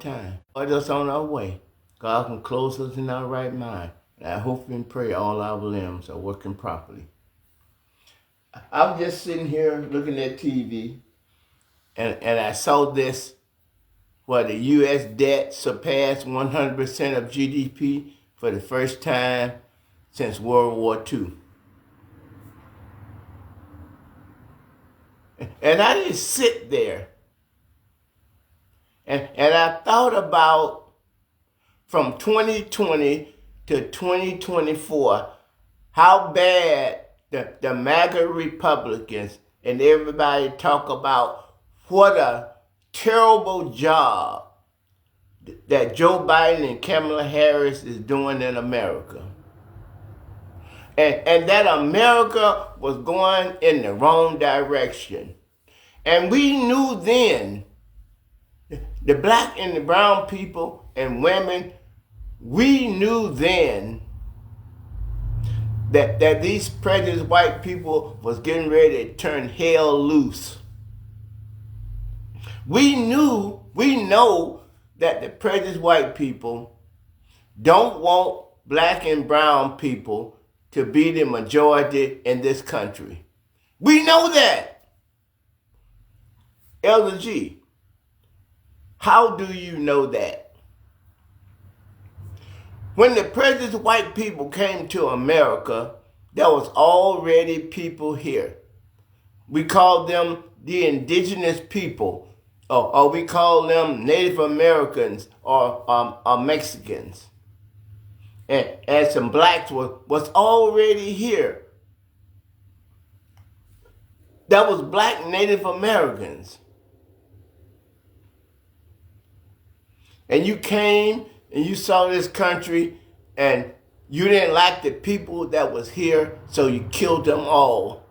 time. Put us on our way. God can close us in our right mind. And I hope and pray all our limbs are working properly. I was just sitting here looking at TV, and I saw this, where the U.S. debt surpassed 100% of GDP for the first time since World War II. And I didn't sit there. And I thought about from 2020 to 2024, how bad the MAGA Republicans and everybody talk about what a terrible job that Joe Biden and Kamala Harris is doing in America. And that America was going in the wrong direction. And we knew then, the black and the brown people and women, we knew then that these prejudiced white people was getting ready to turn hell loose. We know that the prejudiced white people don't want black and brown people to be the majority in this country. We know that. Elder G, how do you know that? When the prejudiced white people came to America, there was already people here. We call them the indigenous people, or we call them Native Americans or Mexicans. And some blacks was already here. That was black Native Americans. And you came and you saw this country and you didn't like the people that was here, so you killed them all.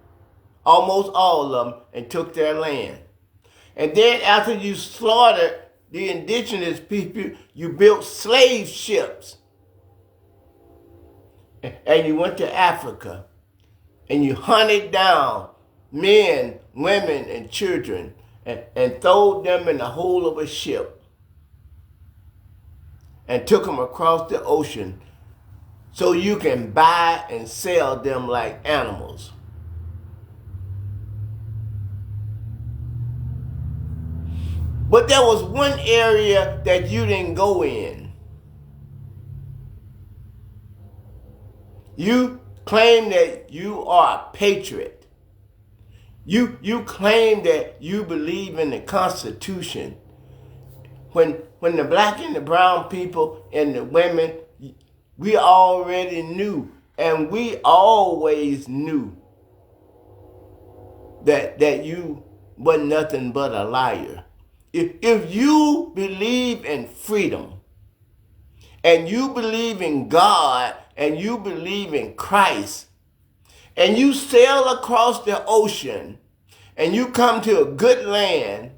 Almost all of them, and took their land. And then after you slaughtered the indigenous people, you built slave ships. And you went to Africa. And you hunted down men, women, and children and threw them in the hold of a ship. And took them across the ocean so you can buy and sell them like animals. But there was one area that you didn't go in. You claim that you are a patriot. You claim that you believe in the Constitution. When the black and the brown people and the women, we already knew, and we always knew that you were nothing but a liar. If you believe in freedom, and you believe in God, and you believe in Christ, and you sail across the ocean, and you come to a good land,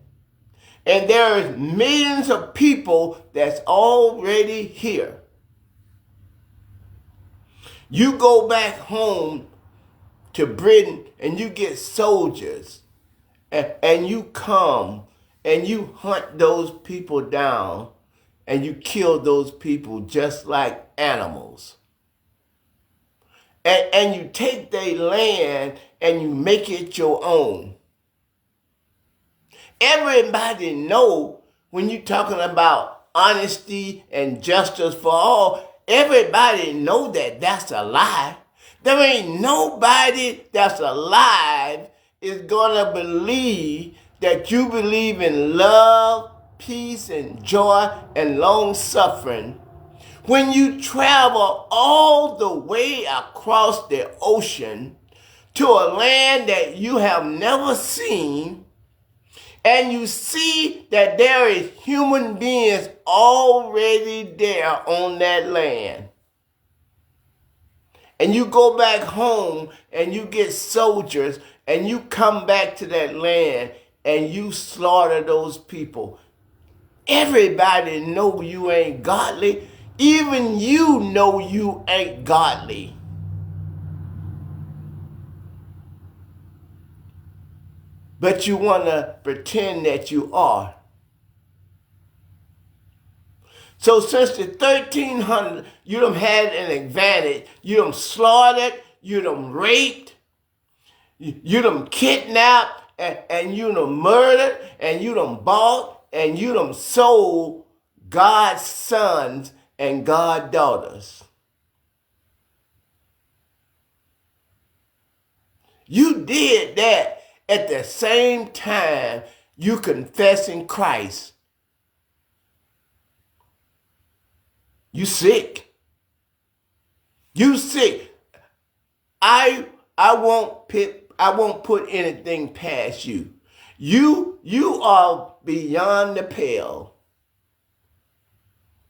and there is millions of people that's already here. You go back home to Britain and you get soldiers, and you come and you hunt those people down and you kill those people just like animals. And you take their land and you make it your own. Everybody know when you're talking about honesty and justice for all, everybody know that that's a lie. There ain't nobody that's alive is gonna believe that you believe in love, peace, and joy, and long suffering when you travel all the way across the ocean to a land that you have never seen, and you see that there is human beings already there on that land. And you go back home and you get soldiers and you come back to that land and you slaughter those people. Everybody know you ain't godly. Even you know you ain't godly. But you want to pretend that you are. So since the 1300s, you done had an advantage. You done slaughtered, you done raped, you done kidnapped, and you done murdered, and you done bought, and you done sold God's sons and God's daughters. You did that at the same time you confessing Christ. You sick. You sick. I won't put anything past you. You are beyond the pale.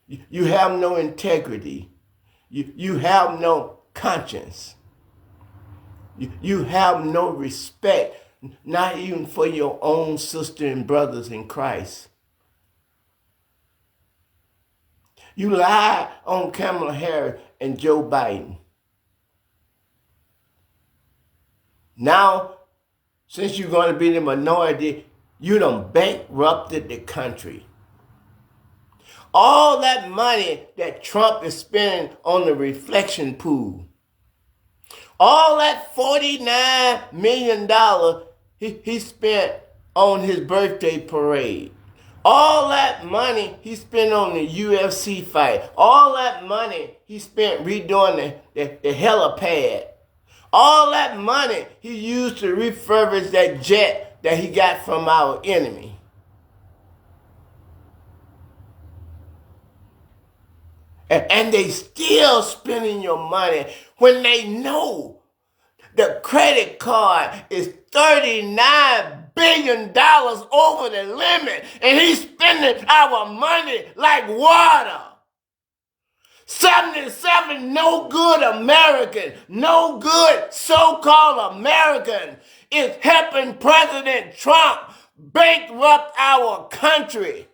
You have no integrity. You have no conscience. You have no respect, not even for your own sister and brothers in Christ. You lie on Kamala Harris and Joe Biden. Now, since you're going to be the minority, you done bankrupted the country. All that money that Trump is spending on the reflection pool, all that $49 million he spent on his birthday parade, all that money he spent on the UFC fight, all that money he spent redoing the helipad, all that money he used to refurbish that jet that he got from our enemy. And they still spending your money when they know the credit card is $39 billion over the limit, and he's spending our money like water. 77 no good Americans, no good so-called Americans is helping President Trump bankrupt our country.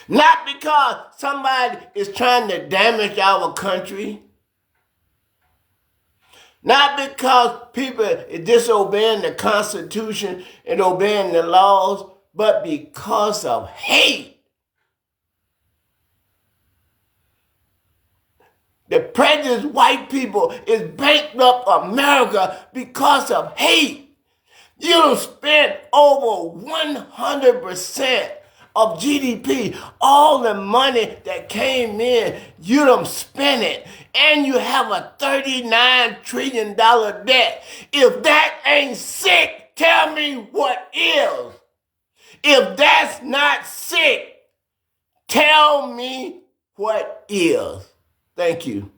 Not because somebody is trying to damage our country. Not because people are disobeying the Constitution and obeying the laws, but because of hate. The prejudiced white people is bankrupt America because of hate. You don't spend over 100% of GDP, all the money that came in, you don't spend it. And you have a $39 trillion debt. If that ain't sick, tell me what is. If that's not sick, tell me what is. Thank you.